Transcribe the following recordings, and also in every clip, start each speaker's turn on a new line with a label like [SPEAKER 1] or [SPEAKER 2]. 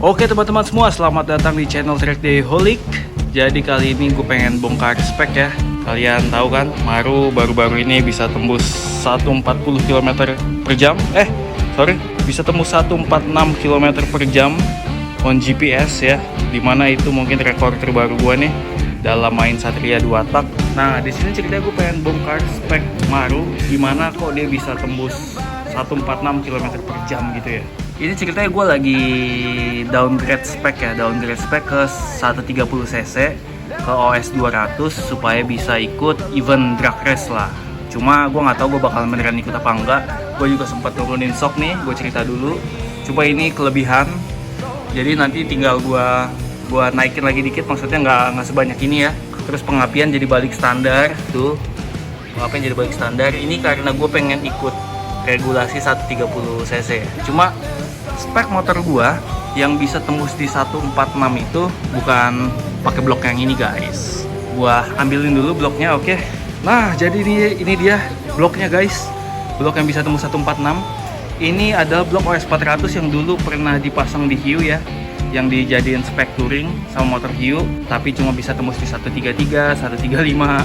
[SPEAKER 1] Oke teman-teman semua, selamat datang di channel Trackdayholic. Jadi kali ini gue pengen bongkar spek ya. Kalian tahu kan, Maru baru-baru ini bisa tembus 140 km per jam. Bisa tembus 146 km per jam on GPS ya. Dimana itu mungkin rekor terbaru gue nih dalam main Satria 2 tak. Nah di sini ceritanya gue pengen bongkar spek Maru, dimana kok dia bisa tembus 146 km per jam gitu ya. Ini ceritanya gue lagi downgrade spek ke 130 cc ke OS 200 supaya bisa ikut event drag race lah. Cuma gue nggak tahu gue bakal beneran ikut apa enggak. Gue juga sempat turunin sok nih, gue cerita dulu. Coba ini kelebihan, jadi nanti tinggal gue naikin lagi dikit, maksudnya nggak sebanyak ini ya. Terus pengapian jadi balik standar tuh, pengapian jadi balik standar. Ini karena gue pengen ikut regulasi 130 cc. Cuma spek motor gua yang bisa tembus di 146 itu bukan pakai blok yang ini guys. Gua ambilin dulu bloknya, oke. Nah, jadi ini dia bloknya guys. Blok yang bisa tembus 146. Ini adalah blok OS 400 yang dulu pernah dipasang di Hiu ya, yang dijadiin spek touring sama motor Hiu, tapi cuma bisa tembus di 133, 135.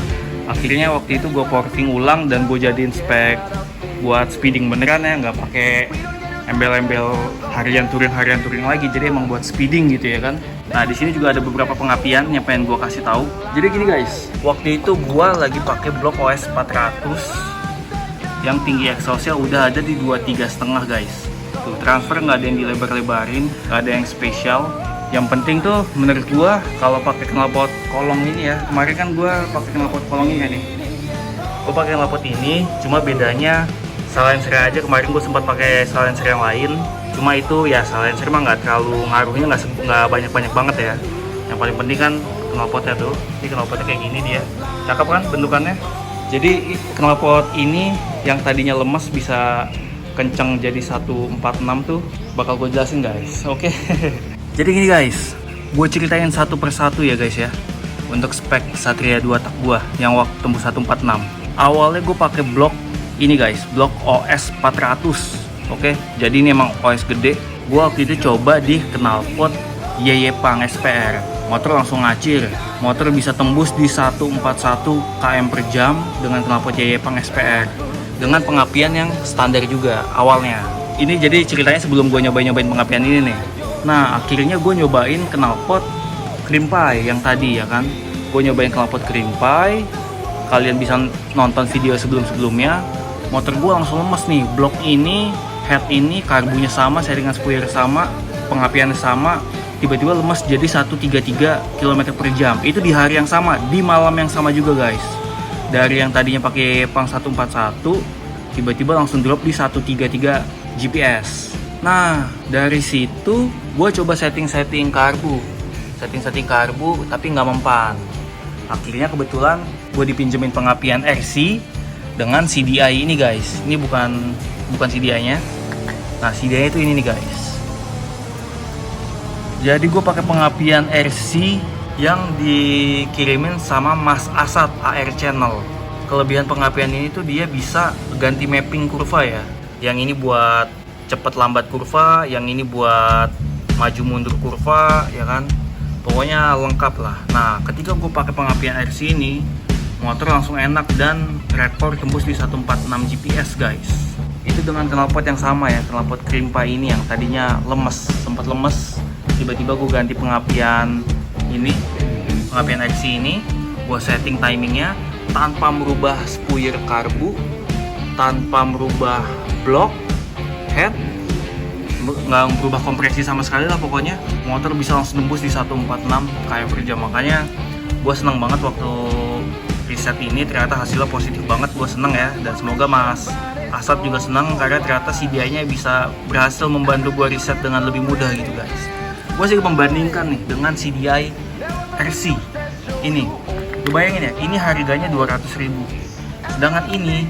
[SPEAKER 1] Akhirnya waktu itu gue porting ulang dan gue jadiin spek buat speeding beneran ya, nggak pakai embel-embel harian touring lagi. Jadi emang buat speeding gitu ya kan. Nah di sini juga ada beberapa pengapian yang pengen gue kasih tahu. Jadi gini guys, waktu itu gue lagi pakai blok OS 400 yang tinggi exhaustnya udah ada di 23,5 guys. Tuh transfer nggak ada yang dilebar-lebarin, nggak ada yang spesial. Yang penting tuh menurut gue kalau pakai knalpot kolong ini ya. Kemarin kan gue pakai knalpot kolong ini nih. Gue pakai knalpot ini, cuma bedanya silencer aja. Kemarin gue sempat pakai silencer yang lain, cuma itu ya silencer mah nggak terlalu ngaruhnya, nggak banyak banget ya. Yang paling penting kan knalpotnya tuh. Ini knalpotnya kayak gini dia, cakep kan bentukannya. Jadi knalpot ini yang tadinya lemes bisa kenceng jadi 146 tuh bakal gue jelasin guys. Oke. Jadi gini guys, gue ceritain satu persatu ya guys ya, untuk spek Satria 2 tak gue yang waktu tembus 146. Awalnya gue pakai blok ini guys, blok OS 400. Oke, jadi ini emang OS gede. Gue waktu itu coba di knalpot Yeyepang SPR. Motor langsung ngacir. Motor bisa tembus di 141 km per jam dengan knalpot Yeyepang SPR. Dengan pengapian yang standar juga awalnya. Ini jadi ceritanya sebelum gue nyobain pengapian ini nih. Nah, akhirnya gue nyobain knalpot Krimpai yang tadi ya kan. Gue nyobain knalpot Krimpai. Kalian bisa nonton video sebelumnya. Motor gue langsung lemes nih. Blok ini, head ini, karbunya sama, sharingan spoiler sama, pengapiannya sama. Tiba-tiba lemes jadi 133 km per jam. Itu di hari yang sama, di malam yang sama juga guys. Dari yang tadinya pakai pang 141, tiba-tiba langsung drop di 133 GPS. Nah, dari situ gue coba setting karbu. Setting karbu, tapi nggak mempan. Akhirnya kebetulan gue dipinjemin pengapian RC dengan CDI ini guys. Ini bukan CDI-nya. Nah CDI itu ini nih guys. Jadi gue pakai pengapian RC yang dikirimin sama Mas Asad AR Channel. Kelebihan pengapian ini tuh dia bisa ganti mapping kurva ya. Yang ini buat cepet lambat kurva, yang ini buat maju mundur kurva ya kan. Pokoknya lengkap lah. Nah ketika gue pakai pengapian RC ini, motor langsung enak dan rekor tembus di 146 GPS guys. Itu dengan knalpot yang sama ya, knalpot Krimpai ini yang tadinya sempat lemes. Tiba-tiba gue ganti pengapian ini, pengapian RC ini. Gue setting timingnya tanpa merubah spoiler karbu, tanpa merubah blok, head, nggak berubah kompresi sama sekali lah. Pokoknya motor bisa langsung tembus di 146 km per jam. Makanya gue seneng banget waktu riset ini, ternyata hasilnya positif banget. Gue seneng ya, dan semoga Mas Asad juga seneng karena ternyata CDI-nya bisa berhasil membantu gue riset dengan lebih mudah gitu guys. Gue sih membandingkan nih dengan CDI RC ini. Lu bayangin ya, ini harganya 200.000. Sedangkan ini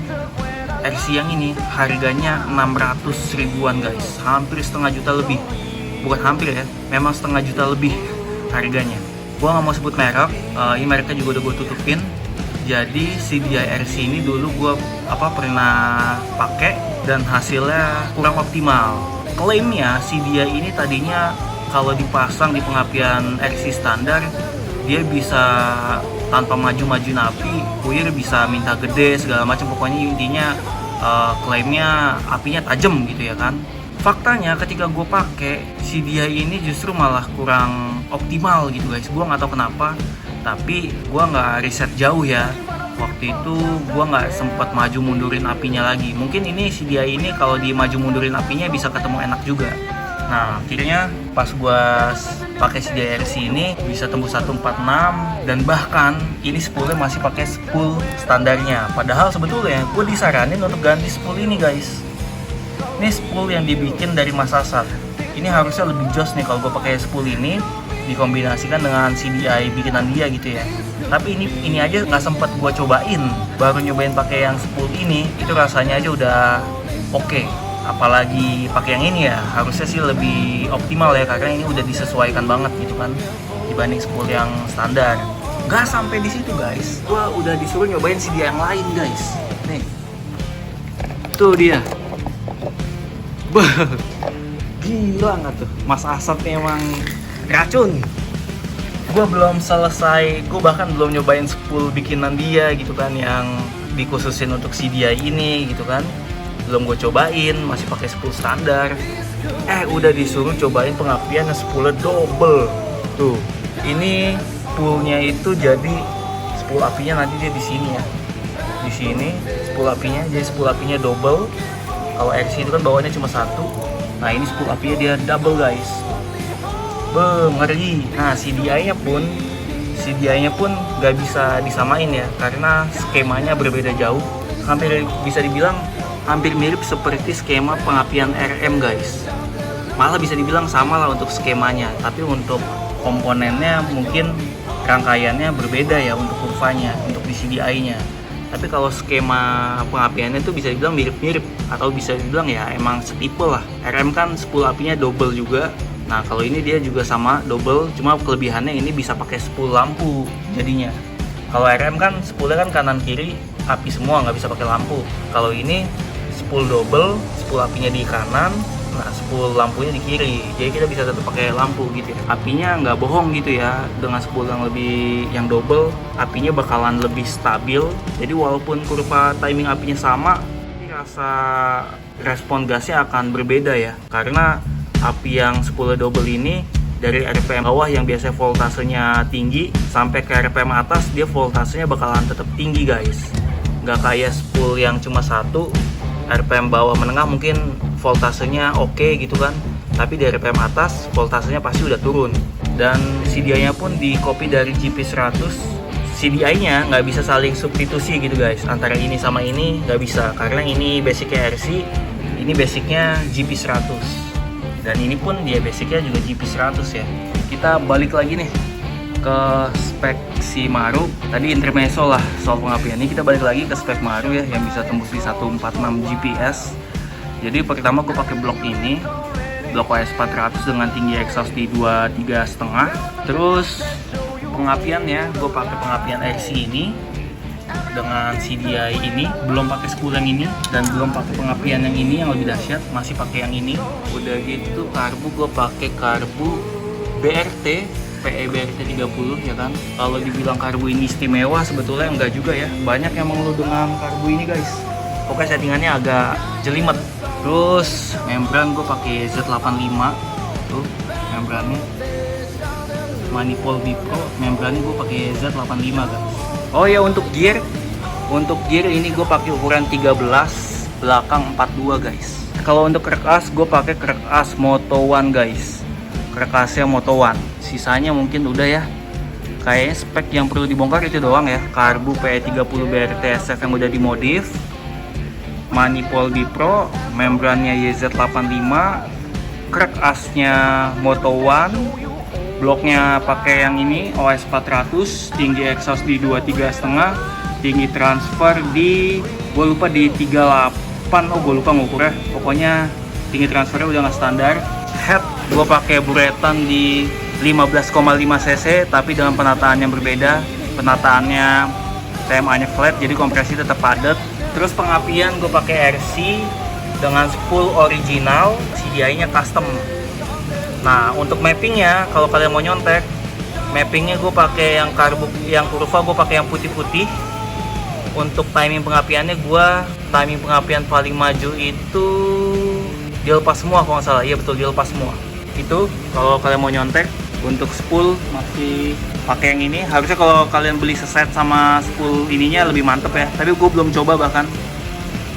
[SPEAKER 1] RC yang ini harganya 600 ribuan guys, hampir setengah juta lebih. Bukan hampir ya, memang setengah juta lebih harganya. Gua nggak mau sebut merek, ini mereknya juga udah gue tutupin. Jadi CDI RC ini dulu gue pernah pakai dan hasilnya kurang optimal. Klaimnya CDI ini tadinya kalau dipasang di pengapian RC standar, dia bisa tanpa maju-majuin api, Puir bisa minta gede segala macam. Pokoknya intinya klaimnya apinya tajam gitu ya kan. Faktanya ketika gue pakai si DI ini justru malah kurang optimal gitu guys. Gue nggak tahu kenapa, tapi gue nggak riset jauh ya. Waktu itu gue nggak sempat maju mundurin apinya lagi. Mungkin ini si DI ini kalau di maju mundurin apinya bisa ketemu enak juga. Nah akhirnya pas gue pakai si DRC ini bisa tembus 146, dan bahkan ini spoolnya masih pakai spool standarnya. Padahal sebetulnya gue disaranin untuk ganti spool ini guys. Ini spool yang dibikin dari Masasat. Ini harusnya lebih jos nih kalau gue pakai spool ini dikombinasikan dengan CDI bikinan dia gitu ya. Tapi ini aja nggak sempat gue cobain. Baru nyobain pakai yang spool ini, itu rasanya aja udah oke. Apalagi pakai yang ini ya, harusnya sih lebih optimal ya, karena ini udah disesuaikan banget gitu kan dibanding spool yang standar. Gak sampai di situ guys, gua udah disuruh nyobain CD yang lain guys. Nih, tuh dia. Gila nggak tuh, Mas Asad nih emang racun. Gua belum selesai, gua bahkan belum nyobain spool bikinan dia gitu kan, yang dikhususin untuk CDI ini gitu kan. Belum gue cobain, masih pakai spool standar. Udah disuruh cobain pengapian yang spoolnya double. Tuh, ini spoolnya itu jadi spool apinya nanti dia di sini ya. Di sini spool apinya, jadi spool apinya double. Kalau RC itu kan bawahnya cuma satu. Nah ini spool apinya dia double guys. Ngeri. Nah CDI-nya pun nggak bisa disamain ya, karena skemanya berbeda jauh. Hampir bisa dibilang hampir mirip seperti skema pengapian RM guys. Malah bisa dibilang sama lah untuk skemanya, tapi untuk komponennya mungkin rangkaiannya berbeda ya untuk kurvanya, untuk di CDI-nya. Tapi kalau skema pengapiannya itu bisa dibilang mirip-mirip, atau bisa dibilang ya emang setipe lah. RM kan spool apinya double juga. Nah kalau ini dia juga sama double, cuma kelebihannya ini bisa pakai spool lampu jadinya. Kalau RM kan spoolnya kan kanan kiri api semua, nggak bisa pakai lampu. Kalau ini spool double, spool apinya di kanan, nah spool lampunya di kiri, jadi kita bisa tetap pakai lampu gitu ya. Apinya nggak bohong gitu ya, dengan spool yang double, apinya bakalan lebih stabil. Jadi walaupun kurva timing apinya sama, rasa respon gasnya akan berbeda ya, karena api yang spoolnya double ini dari RPM bawah yang biasanya voltasenya tinggi sampai ke RPM atas, dia voltasenya bakalan tetap tinggi guys. Nggak kayak spool yang cuma satu, RPM bawah menengah mungkin voltasenya oke gitu kan, tapi di RPM atas voltasenya pasti udah turun. Dan CDI-nya pun di copy dari GP100. CDI-nya nggak bisa saling substitusi gitu guys, antara ini sama ini nggak bisa, karena ini basicnya RC, ini basicnya GP100, dan ini pun dia basicnya juga GP100 ya. Kita balik lagi nih ke spek si Maru. Tadi intermezzo lah soal pengapian, ini kita balik lagi ke spek Maru ya, yang bisa tembus di 146 GPS. Jadi pertama gue pakai blok ini, blok OS 400 dengan tinggi exhaust di 23,5. Terus pengapiannya gue pakai pengapian RC ini dengan CDI ini, belum pakai spool yang ini, dan belum pakai pengapian yang ini yang lebih dahsyat, masih pakai yang ini. Udah gitu karbu gue pakai karbu BRT PE BRT 30 ya kan. Kalau dibilang karbu ini istimewa, sebetulnya enggak juga ya. Banyak yang mengeluh dengan karbu ini guys. Pokoknya settingannya agak jelimet. Terus membran gue pakai Z85. Tuh membrannya. Manifold Bipro, membrannya gue pakai Z85 guys. Oh ya, untuk gear ini gue pakai ukuran 13 belakang 42 guys. Kalau untuk krek as gue pakai krek as Moto One guys. Krek asnya Moto One. Sisanya mungkin udah ya, kayaknya spek yang perlu dibongkar itu doang ya. Karbu PE30 BRT SF yang udah dimodif, manifold Bipro, membrannya YZ85, krek asnya Moto One, bloknya pakai yang ini OS 400, tinggi exhaust di 23,5, tinggi transfer di gue lupa di 38, gue lupa ngukurnya, pokoknya tinggi transfernya udah nggak standar. Head gue pakai buretan di 15,5 cc, tapi dengan penataan yang berbeda. Penataannya TMA nya flat, jadi kompresi tetap padat. Terus pengapian gue pakai RC dengan spool original, CDI nya custom. Nah, untuk mappingnya, kalau kalian mau nyontek, mappingnya gue pakai yang kurva, gue pakai yang putih-putih. Untuk timing pengapiannya, timing pengapian paling maju itu dilepas semua kalau nggak salah. Iya betul, dilepas semua. Itu kalau kalian mau nyontek. Untuk spool masih pakai yang ini. Harusnya kalau kalian beli seset sama spool ininya lebih mantep ya, tapi gue belum coba bahkan.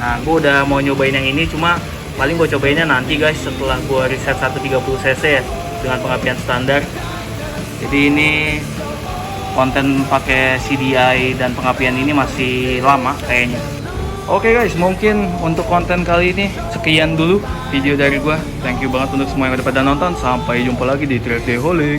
[SPEAKER 1] Nah, gue udah mau nyobain yang ini, cuma paling gue cobainnya nanti guys, setelah gue reset 130 cc ya, dengan pengapian standar. Jadi ini konten pakai CDI dan pengapian ini masih lama kayaknya. Oke guys, mungkin untuk konten kali ini sekian dulu video dari gua. Thank you banget untuk semua yang udah pada nonton. Sampai jumpa lagi di Track Day Holic.